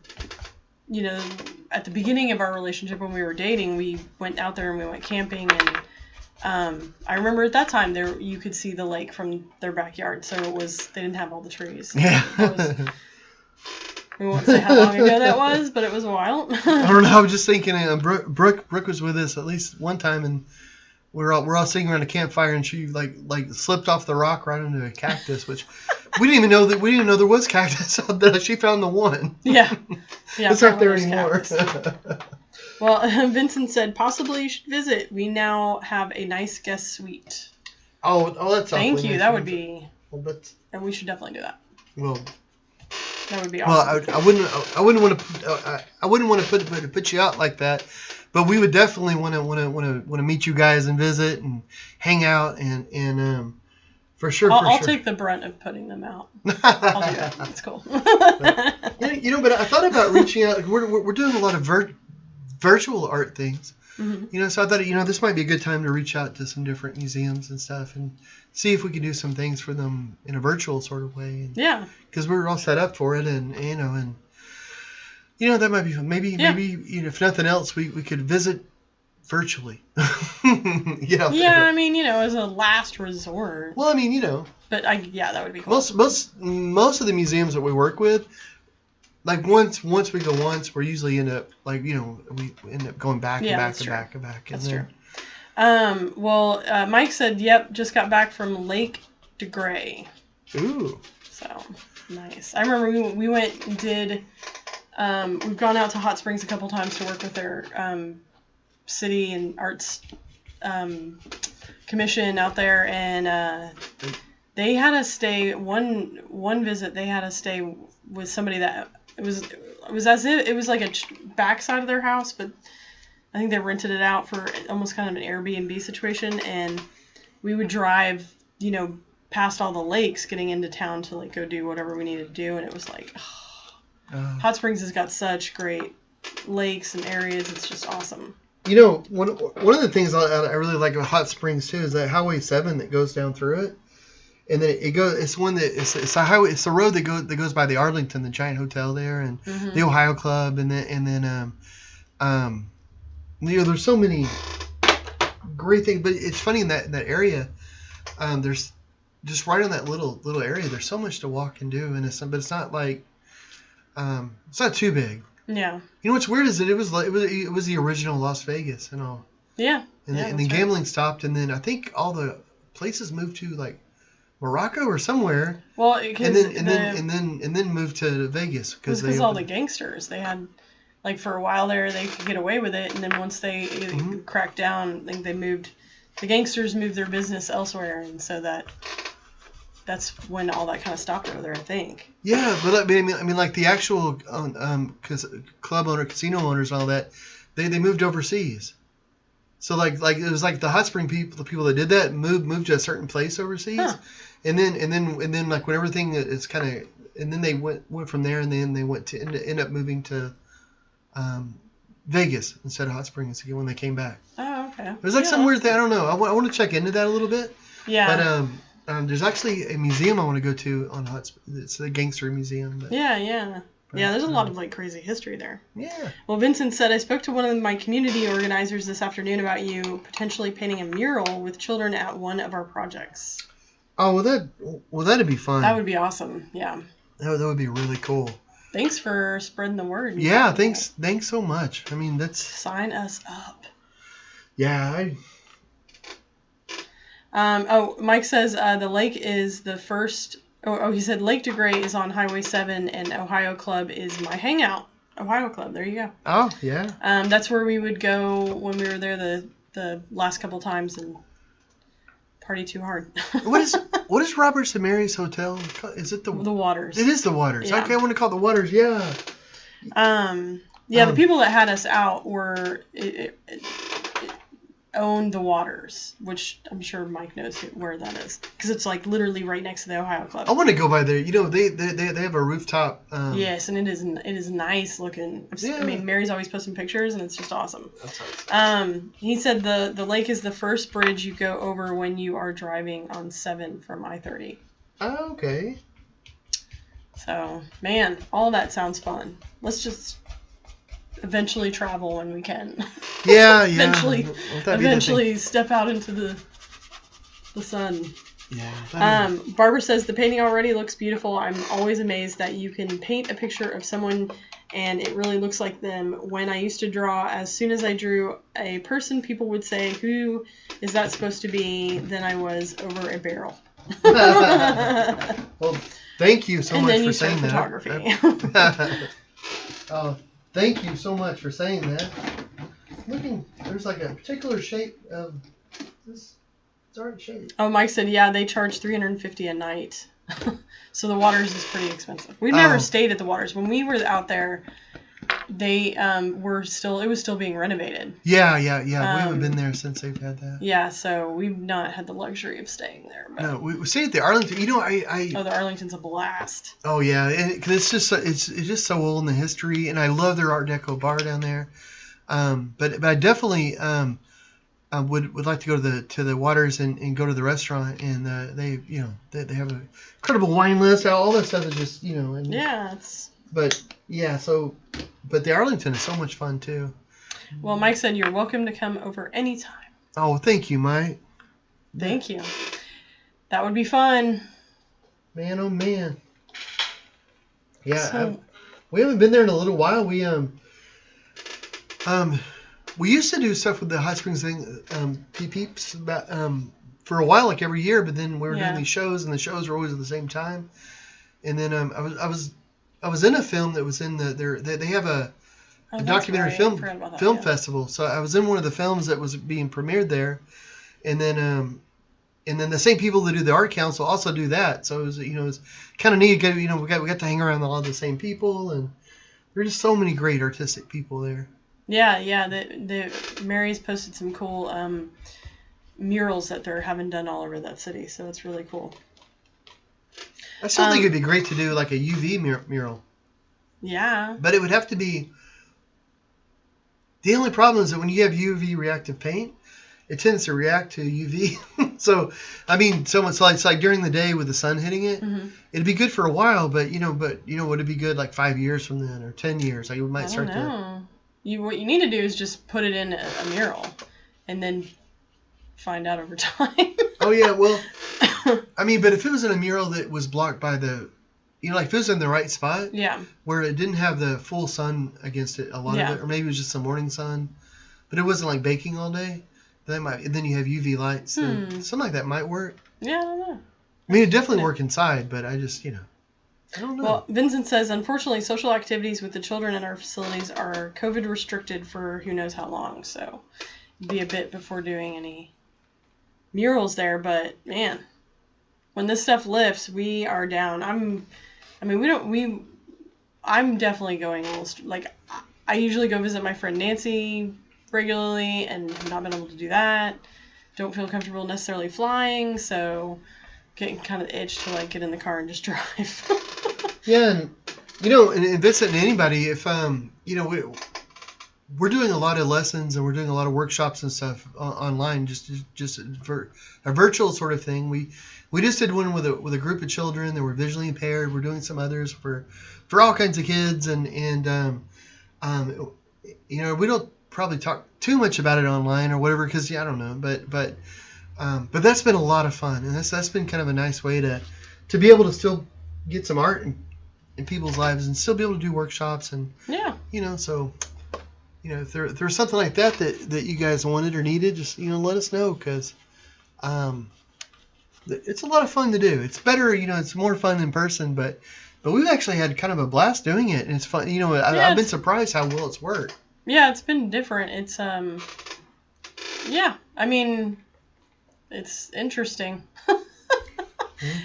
at the beginning of our relationship when we were dating, we went out there and we went camping, and I remember at that time you could see the lake from their backyard, so they didn't have all the trees. Yeah. We won't say how long ago that was, but it was a while. I don't know. I was just thinking, Brooke was with us at least one time, and we're all sitting around a campfire, and she like slipped off the rock right into a cactus, which we didn't even know there was cactus out there. She found the one. Yeah. It's not there anymore. Well, Vincent said possibly you should visit. We now have a nice guest suite. Oh, that's thank you. Nice. That would be. Well, and we should definitely do that. Well. That would be awesome. Well, I wouldn't want to put you out like that, but we would definitely want to meet you guys and visit and hang out and for sure. I'll take the brunt of putting them out. I'll do that. That's cool. But I thought about reaching out. We're doing a lot of virtual art things. Mm-hmm. So I thought this might be a good time to reach out to some different museums and stuff and see if we could do some things for them in a virtual sort of way. And, yeah. Because we were all set up for it, and that might be maybe if nothing else, we could visit virtually. Yeah, I mean, as a last resort. Well, I mean, But that would be cool. Most of the museums that we work with. Like once we go once, we usually end up we end up going back and back and back and back. That's true. Well, Mike said, "Yep, just got back from Lake DeGray." Ooh. So nice. I remember we went and did. We've gone out to Hot Springs a couple times to work with their city and arts commission out there, and they had us stay one visit. They had us stay with somebody that. It was as if it was like a backside of their house, but I think they rented it out for almost kind of an Airbnb situation, and we would drive, past all the lakes getting into town to like go do whatever we needed to do, and it was like, Hot Springs has got such great lakes and areas. It's just awesome. One of the things I really like about Hot Springs too is that Highway 7 that goes down through it. And then it goes. It's one that it's a highway. It's a road that goes by the Arlington, the giant hotel there, and the Ohio Club, and then there's so many great things. But it's funny in that area. There's just right on that little area. There's so much to walk and do, but it's not like it's not too big. Yeah. What's weird is that it was the original Las Vegas and all. Yeah. And then gambling stopped, and then I think all the places moved to like. Morocco or somewhere. Well, and then moved to Vegas because all the gangsters they had, like for a while there they could get away with it, and then once they cracked down, I think the gangsters moved their business elsewhere, and so that's when all that kind of stopped over there, I think. Yeah, but I mean, like the actual club owner, casino owners, and all that, they moved overseas. So like it was like the Hot Spring people, the people that did that moved to a certain place overseas, and then like when everything is kind of, and then they went from there, and then they went to end up moving to Vegas instead of Hot Springs again when they came back. Oh, okay. It was like some weird thing. I don't know. I want to check into that a little bit. Yeah. But there's actually a museum I want to go to on Hot Springs. It's a gangster museum. But, yeah. But, yeah, there's a lot of like crazy history there. Yeah. Well, Vincent said, I spoke to one of my community organizers this afternoon about you potentially painting a mural with children at one of our projects. Oh, that'd be fun. That would be awesome. Yeah. That would be really cool. Thanks for spreading the word. Yeah, thanks so much. I mean, that's... Sign us up. Yeah, Mike says the lake is the first... he said Lake DeGray is on Highway 7 and Ohio Club is my hangout. Ohio Club, there you go. Oh, yeah. That's where we would go when we were there the last couple times and party too hard. What is Robert's and Mary's Hotel? Is it the Waters? It is the Waters. Yeah. Okay, I want to call it the Waters. Yeah. The people that had us out were owned the Waters, which I'm sure Mike knows where that is because it's like literally right next to the Ohio Club. I want to go by there. You know, they have a rooftop. Yes, and it is nice looking. Yeah. I mean, Mary's always posting pictures, and it's just awesome. That's awesome. He said the lake is the first bridge you go over when you are driving on 7 from I-30. Oh, okay. So, man, all that sounds fun. Let's just eventually travel when we can. Yeah. eventually step out into the sun. Yeah. Barbara says the painting already looks beautiful. I'm always amazed that you can paint a picture of someone and it really looks like them. When I used to draw, as soon as I drew a person, people would say, "Who is that supposed to be?" Then I was over a barrel. Well, thank you so and much then for you saying start that. photography. Oh, thank you so much for saying that. There's like a particular shape of this. It's already shaped. Oh, Mike said, yeah, they charge $350 a night. So the Waters is pretty expensive. We've never stayed at the Waters. When we were out there, they it was still being renovated. Yeah. We haven't been there since they've had that. Yeah, so we've not had the luxury of staying there. But... No, we stayed at the Arlington. You know, the Arlington's a blast. Oh yeah, and it's just so old in the history, and I love their Art Deco bar down there. But I definitely would like to go to the Waters and go to the restaurant, and they have an incredible wine list. All that stuff is just and yeah, it's. But yeah, but the Arlington is so much fun too. Well, Mike said you're welcome to come over anytime. Oh, thank you, Mike. Thank you. That would be fun. Man, oh man. Yeah, So, we haven't been there in a little while. We used to do stuff with the Hot Springs thing, peeps about for a while, like every year. But then we were doing these shows, and the shows were always at the same time. And then I was in a film that was in they have a documentary film festival. So I was in one of the films that was being premiered there, and then the same people that do the art council also do that. So it was kind of neat. We got to hang around with all the same people, and there are just so many great artistic people there. Yeah. The Mary's posted some cool murals that they're having done all over that city, so it's really cool. I still think it'd be great to do like a UV mural. Yeah. But it would have to be. The only problem is that when you have UV reactive paint, it tends to react to UV. So it's like during the day with the sun hitting it, it'd be good for a while, but would it be good like 5 years from then or 10 years? Like it might start to. What you need to do is just put it in a mural, and then find out over time. Oh yeah, well, but if it was in a mural that was blocked by the, like if it was in the right spot, where it didn't have the full sun against it, a lot of it, or maybe it was just the morning sun, but it wasn't like baking all day, then you have UV lights, something like that might work. Yeah, I don't know. It'd definitely work inside, but I just, I don't know. Well, Vincent says, unfortunately, social activities with the children in our facilities are COVID restricted for who knows how long, so it'd be a bit before doing any murals there, but man, when this stuff lifts, we are down. I'm definitely going almost, like, I usually go visit my friend Nancy regularly, and have not been able to do that. Don't feel comfortable necessarily flying, so getting kind of the itch to like get in the car and just drive. Yeah, and and Vincent and anybody, if we're doing a lot of lessons and we're doing a lot of workshops and stuff online, just for a virtual sort of thing. We just did one with a group of children that were visually impaired. We're doing some others for all kinds of kids, and you know, we don't probably talk too much about it online or whatever because I don't know, but that's been a lot of fun, and that's been kind of a nice way to be able to still get some art in people's lives and still be able to do workshops and you know, so you know, if there's something like that you guys wanted or needed, just, you know, let us know, because it's a lot of fun to do. It's better, you know, it's more fun in person, but we've actually had kind of a blast doing it, and it's fun. You know, I've been surprised how well it's worked. Yeah, it's been different. It's yeah, I mean, it's interesting.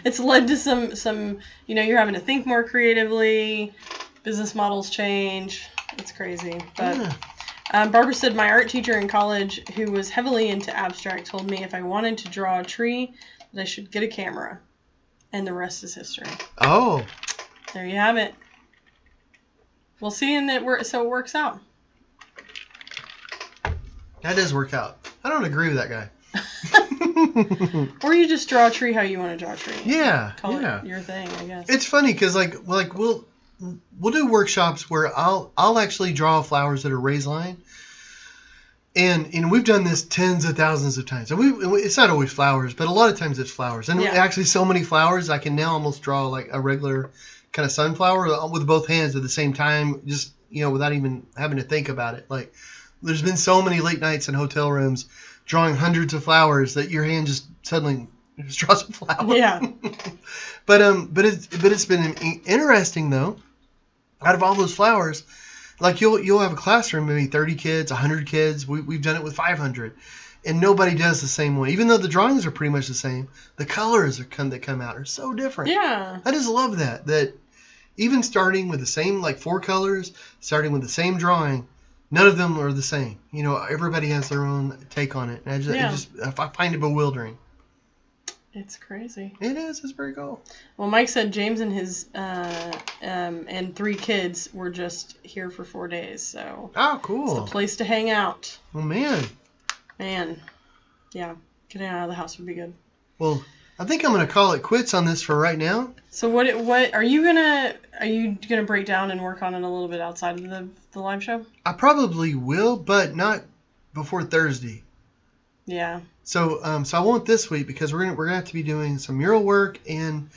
It's led to some, you know, you're having to think more creatively. Business models change. It's crazy, but. Yeah. Barbara said, my art teacher in college, who was heavily into abstract, told me if I wanted to draw a tree, that I should get a camera. And the rest is history. Oh. There you have it. We'll see, so it works out. That does work out. I don't agree with that guy. Or you just draw a tree how you want to draw a tree. Yeah. Call it your thing, I guess. It's funny because like we'll do workshops where I'll actually draw flowers that are raised line, and we've done this tens of thousands of times. And it's not always flowers, but a lot of times it's flowers. And actually, so many flowers I can now almost draw like a regular kind of sunflower with both hands at the same time, just, you know, without even having to think about it. Like, there's been so many late nights in hotel rooms drawing hundreds of flowers that your hand just suddenly just draws a flower. Yeah. but it's been interesting though. Out of all those flowers, like you'll have a classroom, maybe 30 kids, 100 kids. We've done it with 500, and nobody does the same way. Even though the drawings are pretty much the same, the colors that come out are so different. Yeah. I just love that even starting with the same, like 4 colors, starting with the same drawing, none of them are the same. You know, everybody has their own take on it. And I find it bewildering. It's crazy. It is. It's very cool. Well, Mike said James and his and 3 kids were just here for 4 days. So. Oh, cool. It's a place to hang out. Oh, man. Yeah. Getting out of the house would be good. Well, I think I'm gonna call it quits on this for right now. So what are you gonna break down and work on it a little bit outside of the live show? I probably will, but not before Thursday. Yeah. So I won't this week because we're gonna have to be doing some mural work and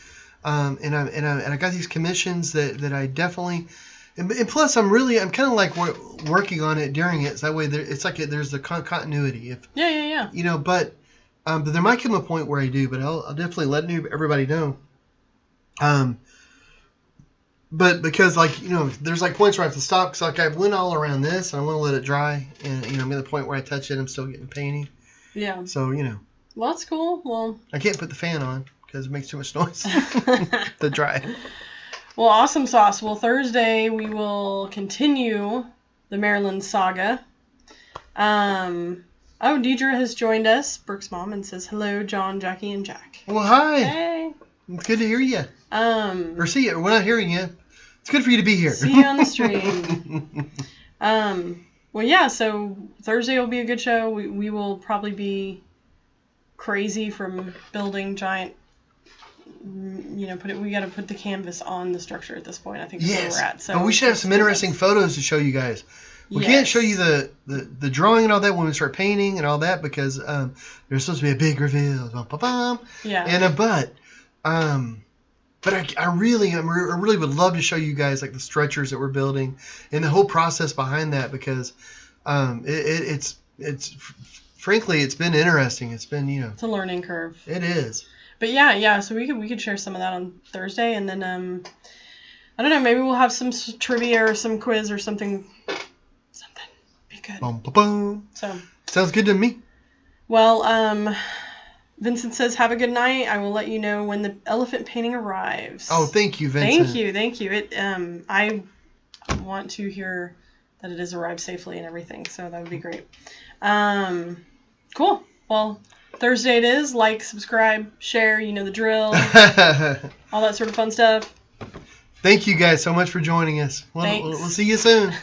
I got these commissions that I definitely and plus I'm kind of like working on it during it, so that way it's like there's the continuity. Yeah. You know, but there might come a point where I do, but I'll definitely let everybody know. But because, like, you know, there's like points where I have to stop because like I went all around this and I want to let it dry, and you know I'm at the point where I touch it, I'm still getting painting. Yeah. So, you know. Well, that's cool. Well, I can't put the fan on because it makes too much noise to dry. Well, awesome sauce. Well, Thursday we will continue the Marilyn saga. Oh, Deidre has joined us, Brooke's mom, and says hello, John, Jackie, and Jack. Well, hi. Hey. It's good to hear you. Or see you. We're not hearing you. It's good for you to be here. See you on the stream. Well, yeah, so Thursday will be a good show. We will probably be crazy from building giant, you know, we got to put the canvas on the structure at this point. I think that's where we're at. So but we should have some interesting photos to show you guys. We can't show you the drawing and all that when we start painting and all that because there's supposed to be a big reveal. Yeah. And but I really would love to show you guys like the stretchers that we're building and the whole process behind that because it's frankly it's been interesting. It's been, you know, it's a learning curve. It is. But yeah. So we could share some of that on Thursday, and then I don't know, maybe we'll have some trivia or some quiz or something. Be good. Boom, boom, boom. So sounds good to me. Well, Vincent says, have a good night. I will let you know when the elephant painting arrives. Oh, thank you, Vincent. Thank you. I want to hear that it has arrived safely and everything, so that would be great. Cool. Well, Thursday it is. Like, subscribe, share, you know the drill. All that sort of fun stuff. Thank you guys so much for joining us. We'll see you soon.